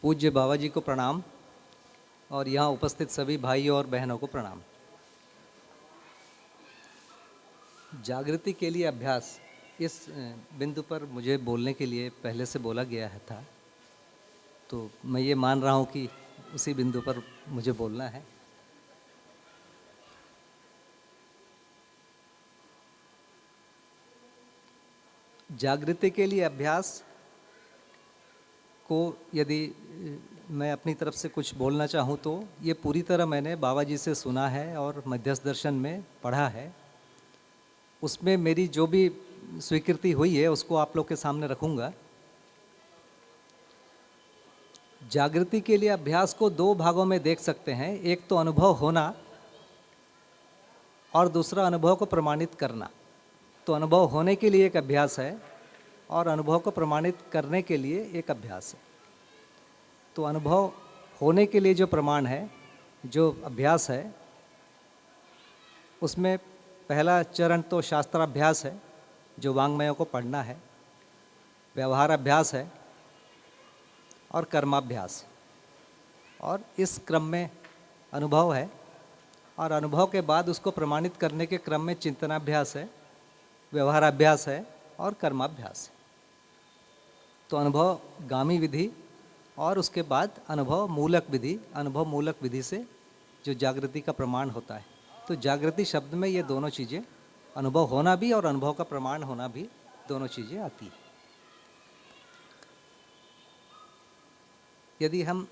पूज्य बाबा जी को प्रणाम और यहाँ उपस्थित सभी भाइयों और बहनों को प्रणाम। जागृति के लिए अभ्यास, इस बिंदु पर मुझे बोलने के लिए पहले से बोला गया है था, तो मैं ये मान रहा हूँ कि उसी बिंदु पर मुझे बोलना है। जागृति के लिए अभ्यास को यदि मैं अपनी तरफ से कुछ बोलना चाहूँ तो ये पूरी तरह मैंने बाबा जी से सुना है और मध्यस्थ दर्शन में पढ़ा है। उसमें मेरी जो भी स्वीकृति हुई है उसको आप लोग के सामने रखूँगा। जागृति के लिए अभ्यास को दो भागों में देख सकते हैं, एक तो अनुभव होना और दूसरा अनुभव को प्रमाणित करना। तो अनुभव होने के लिए एक अभ्यास है और अनुभव को प्रमाणित करने के लिए एक अभ्यास है। तो अनुभव होने के लिए जो प्रमाण है, जो अभ्यास है, उसमें पहला चरण तो शास्त्राभ्यास है, जो वांग्मयों को पढ़ना है, व्यवहार अभ्यास है और कर्माभ्यास। और इस क्रम में अनुभव है और अनुभव के बाद उसको प्रमाणित करने के क्रम में चिंतनाभ्यास है, व्यवहाराभ्यास है और कर्माभ्यास है। तो अनुभव गामी विधि और उसके बाद अनुभव मूलक विधि, अनुभव मूलक विधि से जो जागृति का प्रमाण होता है। तो जागृति शब्द में ये दोनों चीज़ें, अनुभव होना भी और अनुभव का प्रमाण होना भी, दोनों चीज़ें आती हैं। यदि हम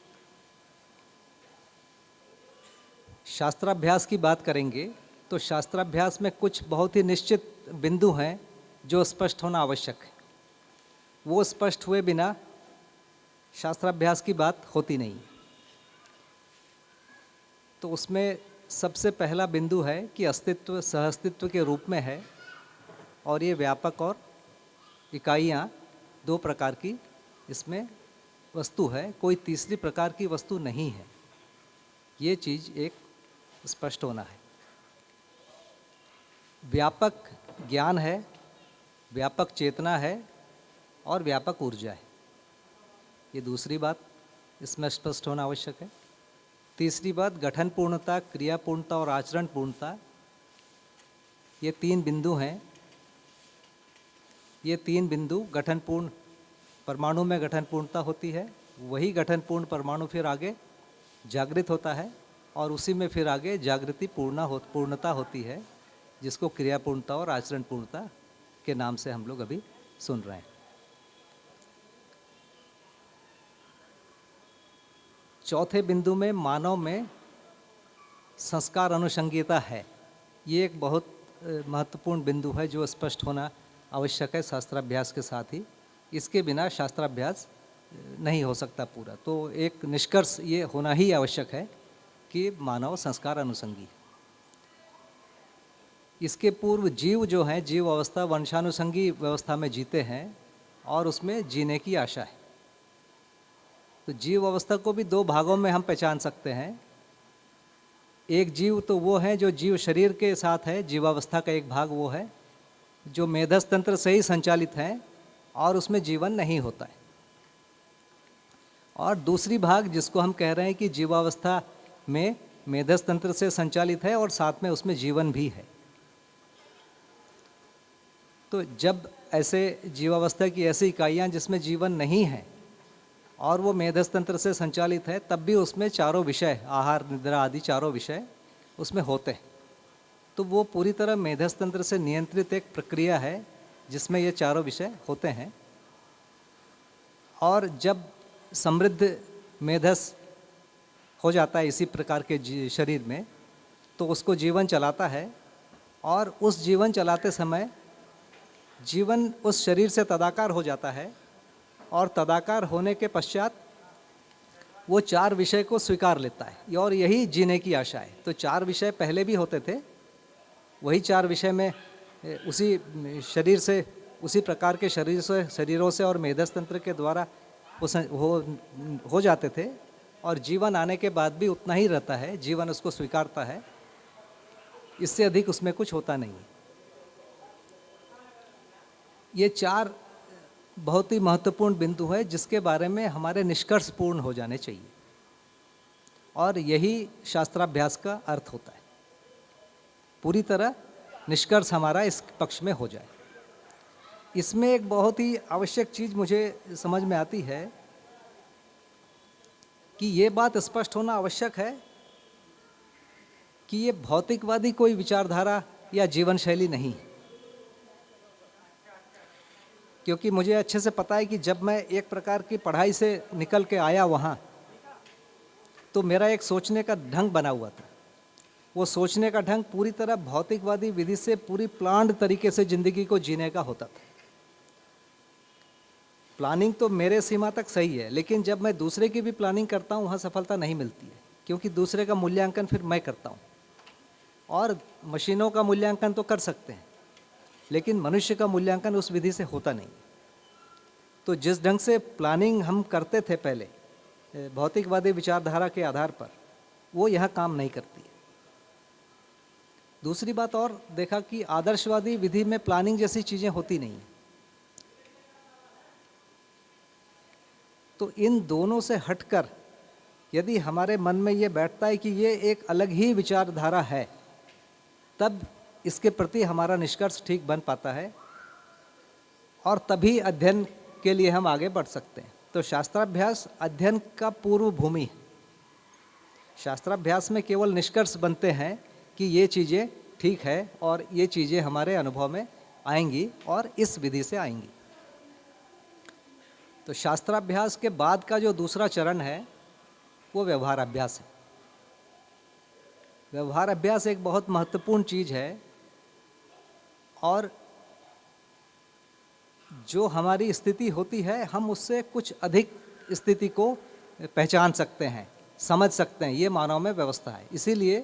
शास्त्राभ्यास की बात करेंगे तो शास्त्राभ्यास में कुछ बहुत ही निश्चित बिंदु हैं जो स्पष्ट होना आवश्यक है। वो स्पष्ट हुए बिना शास्त्राभ्यास की बात होती नहीं। तो उसमें सबसे पहला बिंदु है कि अस्तित्व सहअस्तित्व के रूप में है और ये व्यापक और इकाइयाँ दो प्रकार की इसमें वस्तु है, कोई तीसरी प्रकार की वस्तु नहीं है। ये चीज़ एक स्पष्ट होना है। व्यापक ज्ञान है, व्यापक चेतना है और व्यापक ऊर्जा है। ये दूसरी बात इसमें स्पष्ट होना आवश्यक है। तीसरी बात गठन पूर्णता, क्रिया पूर्णता और आचरण पूर्णता, ये तीन बिंदु हैं। ये तीन बिंदु गठन पूर्ण, परमाणु में गठन पूर्णता होती है, वही गठन पूर्ण परमाणु फिर आगे जागृत होता है और उसी में फिर आगे जागृति पूर्णता होती है, जिसको क्रिया पूर्णता और आचरण पूर्णता के नाम से हम लोग अभी सुन रहे हैं। चौथे बिंदु में मानव में संस्कार अनुषंगिता है। ये एक बहुत महत्वपूर्ण बिंदु है जो स्पष्ट होना आवश्यक है शास्त्राभ्यास के साथ ही। इसके बिना शास्त्राभ्यास नहीं हो सकता पूरा। तो एक निष्कर्ष ये होना ही आवश्यक है कि मानव संस्कार अनुषंगी है। इसके पूर्व जीव जो हैं, जीव अवस्था वंशानुषंगी व्यवस्था में जीते हैं और उसमें जीने की आशा है। तो जीव अवस्था को भी दो भागों में हम पहचान सकते हैं। एक जीव तो वो है जो जीव शरीर के साथ है, जीवावस्था का एक भाग वो है जो मेधस तंत्र से ही संचालित है और उसमें जीवन नहीं होता है। और दूसरी भाग जिसको हम कह रहे हैं कि जीवावस्था में मेधस तंत्र से संचालित है और साथ में उसमें जीवन भी है। तो जब ऐसे जीवावस्था की ऐसी इकाइयाँ जिसमें जीवन नहीं है और वो मेधस तंत्र से संचालित है, तब भी उसमें चारों विषय, आहार निद्रा आदि चारों विषय उसमें होते हैं। तो वो पूरी तरह मेधस तंत्र से नियंत्रित एक प्रक्रिया है जिसमें ये चारों विषय होते हैं। और जब समृद्ध मेधस हो जाता है इसी प्रकार के शरीर में, तो उसको जीवन चलाता है और उस जीवन चलाते समय जीवन उस शरीर से तदाकार हो जाता है और तदाकार होने के पश्चात वो चार विषय को स्वीकार लेता है और यही जीने की आशा है। तो चार विषय पहले भी होते थे, वही चार विषय में उसी शरीर से, उसी प्रकार के शरीरों से और मेधस तंत्र के द्वारा हो जाते थे और जीवन आने के बाद भी उतना ही रहता है। जीवन उसको स्वीकारता है, इससे अधिक उसमें कुछ होता नहीं है। ये चार बहुत ही महत्वपूर्ण बिंदु है जिसके बारे में हमारे निष्कर्ष पूर्ण हो जाने चाहिए, और यही शास्त्राभ्यास का अर्थ होता है। पूरी तरह निष्कर्ष हमारा इस पक्ष में हो जाए। इसमें एक बहुत ही आवश्यक चीज़ मुझे समझ में आती है कि ये बात स्पष्ट होना आवश्यक है कि ये भौतिकवादी कोई विचारधारा या जीवन शैली नहीं है। क्योंकि मुझे अच्छे से पता है कि जब मैं एक प्रकार की पढ़ाई से निकल के आया वहाँ, तो मेरा एक सोचने का ढंग बना हुआ था। वो सोचने का ढंग पूरी तरह भौतिकवादी विधि से पूरी प्लान्ड तरीके से ज़िंदगी को जीने का होता था। प्लानिंग तो मेरे सीमा तक सही है, लेकिन जब मैं दूसरे की भी प्लानिंग करता हूँ वहाँ सफलता नहीं मिलती है, क्योंकि दूसरे का मूल्यांकन फिर मैं करता हूँ। और मशीनों का मूल्यांकन तो कर सकते हैं, लेकिन मनुष्य का मूल्यांकन उस विधि से होता नहीं। तो जिस ढंग से प्लानिंग हम करते थे पहले भौतिकवादी विचारधारा के आधार पर, वो यहाँ काम नहीं करती है। दूसरी बात और देखा कि आदर्शवादी विधि में प्लानिंग जैसी चीज़ें होती नहीं हैं। तो इन दोनों से हटकर यदि हमारे मन में ये बैठता है कि ये एक अलग ही विचारधारा है, तब इसके प्रति हमारा निष्कर्ष ठीक बन पाता है, और तभी अध्ययन के लिए हम आगे बढ़ सकते हैं। तो शास्त्राभ्यास अध्ययन का पूर्व भूमि है। शास्त्राभ्यास में केवल निष्कर्ष बनते हैं कि ये चीज़ें ठीक है और ये चीज़ें हमारे अनुभव में आएंगी और इस विधि से आएंगी। तो शास्त्राभ्यास के बाद का जो दूसरा चरण है वो व्यवहार अभ्यास है। व्यवहार अभ्यास एक बहुत महत्वपूर्ण चीज़ है, और जो हमारी स्थिति होती है हम उससे कुछ अधिक स्थिति को पहचान सकते हैं, समझ सकते हैं। ये मानव में व्यवस्था है। इसीलिए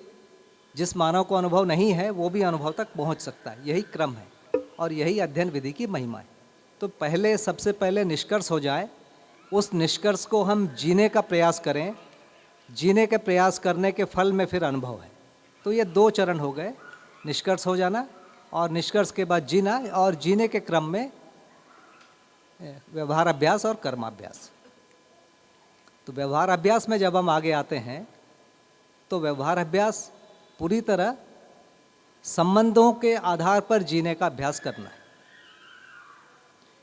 जिस मानव को अनुभव नहीं है वो भी अनुभव तक पहुंच सकता है। यही क्रम है और यही अध्ययन विधि की महिमा है। तो पहले सबसे पहले निष्कर्ष हो जाए, उस निष्कर्ष को हम जीने का प्रयास करें, जीने के प्रयास करने के फल में फिर अनुभव है। तो ये दो चरण हो गए, निष्कर्ष हो जाना और निष्कर्ष के बाद जीना, और जीने के क्रम में व्यवहार अभ्यास और कर्माभ्यास। तो व्यवहार अभ्यास में जब हम आगे आते हैं तो व्यवहार अभ्यास पूरी तरह संबंधों के आधार पर जीने का अभ्यास करना है।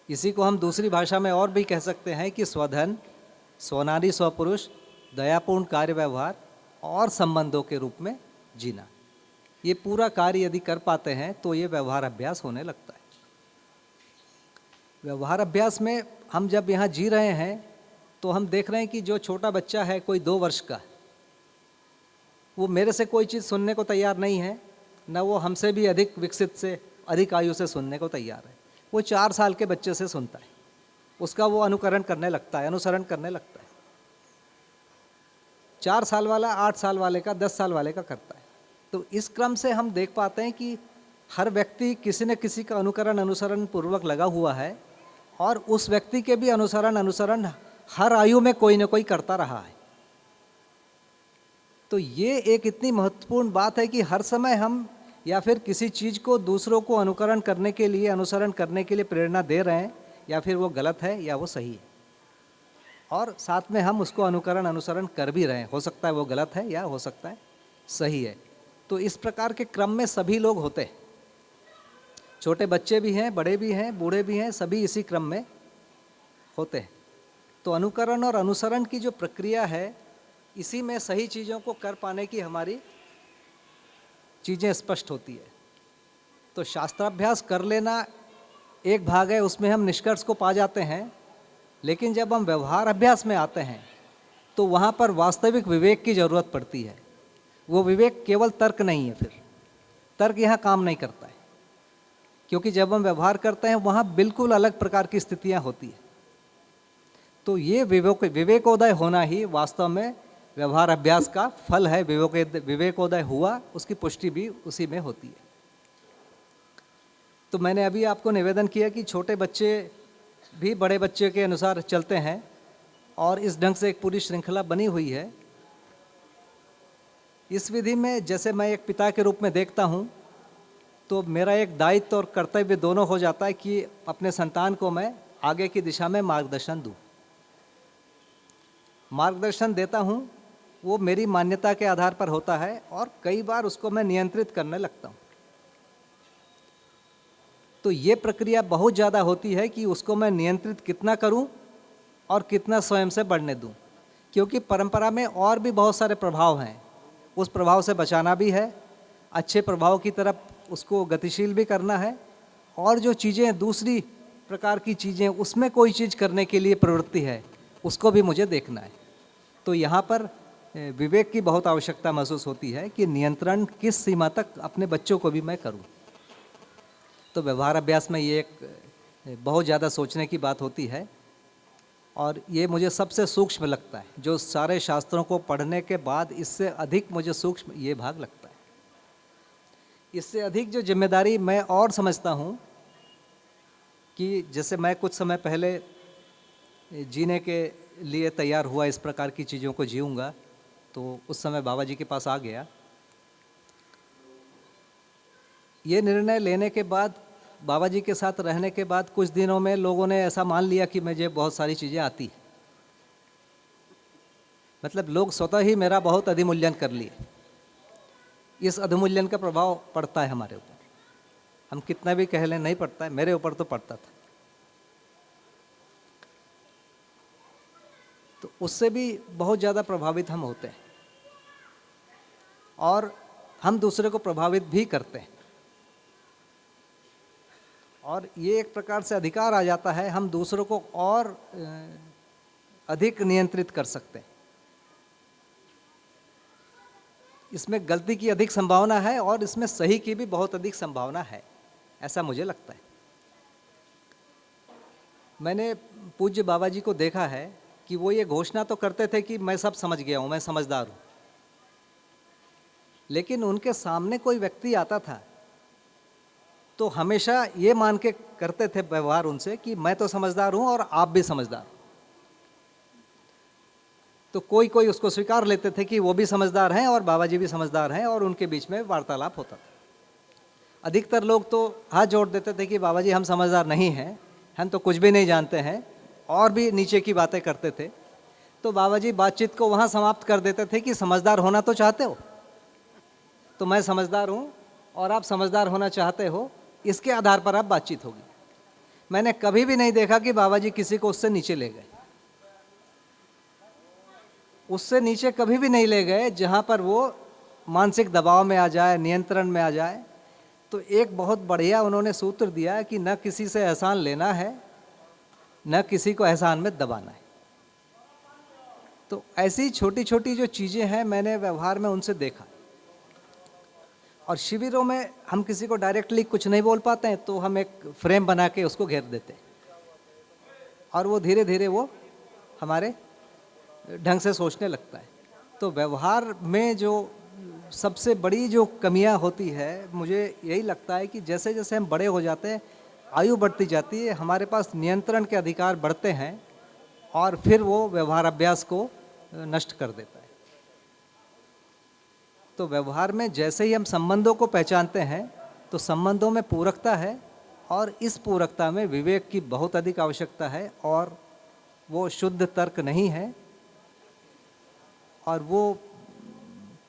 इसी को हम दूसरी भाषा में और भी कह सकते हैं कि स्वधन, स्वनारी, स्वपुरुष, दयापूर्ण कार्य व्यवहार और संबंधों के रूप में जीना। ये पूरा कार्य यदि कर पाते हैं तो ये व्यवहार अभ्यास होने लगता है। व्यवहार अभ्यास में हम जब यहाँ जी रहे हैं तो हम देख रहे हैं कि जो छोटा बच्चा है, कोई 2 वर्ष का, वो मेरे से कोई चीज़ सुनने को तैयार नहीं है, न वो हमसे भी अधिक विकसित से अधिक आयु से सुनने को तैयार है। वो 4 साल के बच्चे से सुनता है, उसका वो अनुकरण करने लगता है, अनुसरण करने लगता है। 4 साल वाला 8 साल वाले का, 10 साल वाले का करता है। तो इस क्रम से हम देख पाते हैं कि हर व्यक्ति किसी न किसी का अनुकरण अनुसरण पूर्वक लगा हुआ है, और उस व्यक्ति के भी अनुसरण हर आयु में कोई न कोई करता रहा है। तो ये एक इतनी महत्वपूर्ण बात है कि हर समय हम या फिर किसी चीज़ को दूसरों को अनुकरण करने के लिए, अनुसरण करने के लिए प्रेरणा दे रहे हैं, या फिर वो गलत है या वो सही है, और साथ में हम उसको अनुकरण अनुसरण कर भी रहे हैं। हो सकता है वो गलत है या हो सकता है सही है। तो इस प्रकार के क्रम में सभी लोग होते हैं, छोटे बच्चे भी हैं, बड़े भी हैं, बूढ़े भी हैं, सभी इसी क्रम में होते हैं। तो अनुकरण और अनुसरण की जो प्रक्रिया है, इसी में सही चीज़ों को कर पाने की हमारी चीज़ें स्पष्ट होती है। तो शास्त्राभ्यास कर लेना एक भाग है, उसमें हम निष्कर्ष को पा जाते हैं, लेकिन जब हम व्यवहार अभ्यास में आते हैं तो वहाँ पर वास्तविक विवेक की ज़रूरत पड़ती है। वो विवेक केवल तर्क नहीं है, फिर तर्क यहाँ काम नहीं करता है, क्योंकि जब हम व्यवहार करते हैं वहाँ बिल्कुल अलग प्रकार की स्थितियाँ होती हैं। तो ये विवेकोदय होना ही वास्तव में व्यवहार अभ्यास का फल है। विवेकोदय हुआ, उसकी पुष्टि भी उसी में होती है। तो मैंने अभी आपको निवेदन किया कि छोटे बच्चे भी बड़े बच्चे के अनुसार चलते हैं, और इस ढंग से एक पूरी श्रृंखला बनी हुई है। इस विधि में जैसे मैं एक पिता के रूप में देखता हूँ, तो मेरा एक दायित्व और कर्तव्य दोनों हो जाता है कि अपने संतान को मैं आगे की दिशा में मार्गदर्शन दूँ। मार्गदर्शन देता हूँ वो मेरी मान्यता के आधार पर होता है और कई बार उसको मैं नियंत्रित करने लगता हूँ। तो ये प्रक्रिया बहुत ज़्यादा होती है कि उसको मैं नियंत्रित कितना करूँ और कितना स्वयं से बढ़ने दूँ, क्योंकि परंपरा में और भी बहुत सारे प्रभाव हैं। उस प्रभाव से बचाना भी है, अच्छे प्रभाव की तरफ उसको गतिशील भी करना है, और जो चीज़ें दूसरी प्रकार की चीज़ें उसमें कोई चीज़ करने के लिए प्रवृत्ति है उसको भी मुझे देखना है। तो यहाँ पर विवेक की बहुत आवश्यकता महसूस होती है कि नियंत्रण किस सीमा तक अपने बच्चों को भी मैं करूँ। तो व्यवहार अभ्यास में ये एक बहुत ज़्यादा सोचने की बात होती है, और ये मुझे सबसे सूक्ष्म लगता है। जो सारे शास्त्रों को पढ़ने के बाद इससे अधिक मुझे सूक्ष्म ये भाग लगता है। इससे अधिक जो जिम्मेदारी मैं और समझता हूँ कि जैसे मैं कुछ समय पहले जीने के लिए तैयार हुआ, इस प्रकार की चीज़ों को जीऊँगा, तो उस समय बाबा जी के पास आ गया। ये निर्णय लेने के बाद, बाबा जी के साथ रहने के बाद कुछ दिनों में लोगों ने ऐसा मान लिया कि मुझे बहुत सारी चीज़ें आती हैं। मतलब लोग स्वतः ही मेरा बहुत अधिमूल्यन कर लिए। इस अधिमूल्यन का प्रभाव पड़ता है हमारे ऊपर, हम कितना भी कह लें नहीं पड़ता है, मेरे ऊपर तो पड़ता था। तो उससे भी बहुत ज़्यादा प्रभावित हम होते हैं और हम दूसरे को प्रभावित भी करते हैं, और ये एक प्रकार से अधिकार आ जाता है, हम दूसरों को और अधिक नियंत्रित कर सकते हैं। इसमें गलती की अधिक संभावना है और इसमें सही की भी बहुत अधिक संभावना है, ऐसा मुझे लगता है। मैंने पूज्य बाबा जी को देखा है कि वो ये घोषणा तो करते थे कि मैं सब समझ गया हूँ, मैं समझदार हूँ, लेकिन उनके सामने कोई व्यक्ति आता था तो हमेशा ये मान के करते थे व्यवहार उनसे कि मैं तो समझदार हूँ और आप भी समझदार। तो कोई कोई उसको स्वीकार लेते थे कि वो भी समझदार हैं और बाबा जी भी समझदार हैं, और उनके बीच में वार्तालाप होता था। अधिकतर लोग तो हाथ जोड़ देते थे कि बाबा जी हम समझदार नहीं हैं, हम तो कुछ भी नहीं जानते हैं, और भी नीचे की बातें करते थे। तो बाबा जी बातचीत को वहाँ समाप्त कर देते थे कि समझदार होना तो चाहते हो, तो मैं समझदार हूँ और आप समझदार होना चाहते हो, इसके आधार पर आप बातचीत होगी। मैंने कभी भी नहीं देखा कि बाबा जी किसी को उससे नीचे ले गए, उससे नीचे कभी भी नहीं ले गए जहाँ पर वो मानसिक दबाव में आ जाए, नियंत्रण में आ जाए। तो एक बहुत बढ़िया उन्होंने सूत्र दिया कि न किसी से एहसान लेना है, न किसी को एहसान में दबाना है। तो ऐसी छोटी छोटी जो चीज़ें हैं मैंने व्यवहार में उनसे देखा। और शिविरों में हम किसी को डायरेक्टली कुछ नहीं बोल पाते हैं तो हम एक फ्रेम बना के उसको घेर देते हैं, और वो धीरे धीरे वो हमारे ढंग से सोचने लगता है। तो व्यवहार में जो सबसे बड़ी जो कमियां होती है, मुझे यही लगता है कि जैसे जैसे हम बड़े हो जाते हैं, आयु बढ़ती जाती है, हमारे पास नियंत्रण के अधिकार बढ़ते हैं, और फिर वो व्यवहार अभ्यास को नष्ट कर देता है। तो व्यवहार में जैसे ही हम संबंधों को पहचानते हैं तो संबंधों में पूरकता है, और इस पूरकता में विवेक की बहुत अधिक आवश्यकता है, और वो शुद्ध तर्क नहीं है। और वो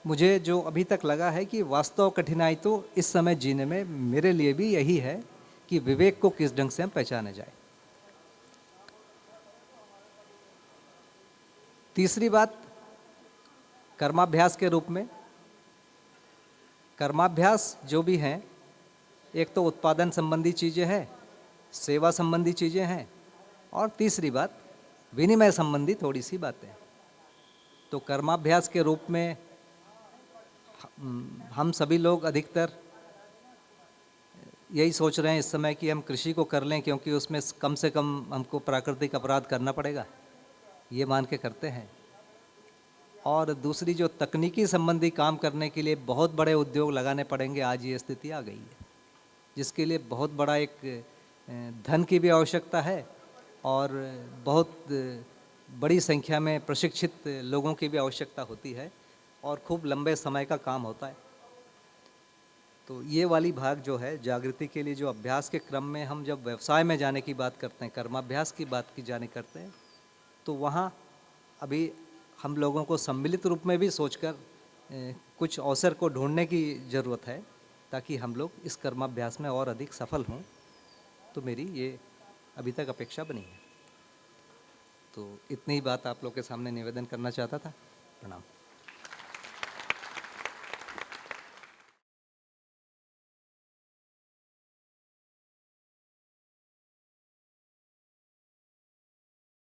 मुझे जो अभी तक लगा है कि वास्तव कठिनाई तो इस समय जीने में मेरे लिए भी यही है कि विवेक को किस ढंग से हम पहचाने जाए। तीसरी बात, कर्माभ्यास के रूप में, कर्माभ्यास जो भी हैं, एक तो उत्पादन संबंधी चीज़ें हैं, सेवा संबंधी चीज़ें हैं, और तीसरी बात विनिमय संबंधी थोड़ी सी बातें। तो कर्माभ्यास के रूप में हम सभी लोग अधिकतर यही सोच रहे हैं इस समय कि हम कृषि को कर लें, क्योंकि उसमें कम से कम हमको प्राकृतिक अपराध करना पड़ेगा, ये मान के करते हैं। और दूसरी जो तकनीकी संबंधी काम करने के लिए बहुत बड़े उद्योग लगाने पड़ेंगे, आज ये स्थिति आ गई है, जिसके लिए बहुत बड़ा एक धन की भी आवश्यकता है, और बहुत बड़ी संख्या में प्रशिक्षित लोगों की भी आवश्यकता होती है, और खूब लंबे समय का काम होता है। तो ये वाली भाग जो है जागृति के लिए, जो अभ्यास के क्रम में हम जब व्यवसाय में जाने की बात करते हैं, कर्माभ्यास की बात की जाने करते हैं, तो वहाँ अभी हम लोगों को सम्मिलित रूप में भी सोचकर कुछ अवसर को ढूंढने की ज़रूरत है, ताकि हम लोग इस कर्माभ्यास में और अधिक सफल हों। तो मेरी ये अभी तक अपेक्षा बनी है। तो इतनी ही बात आप लोग के सामने निवेदन करना चाहता था। प्रणाम।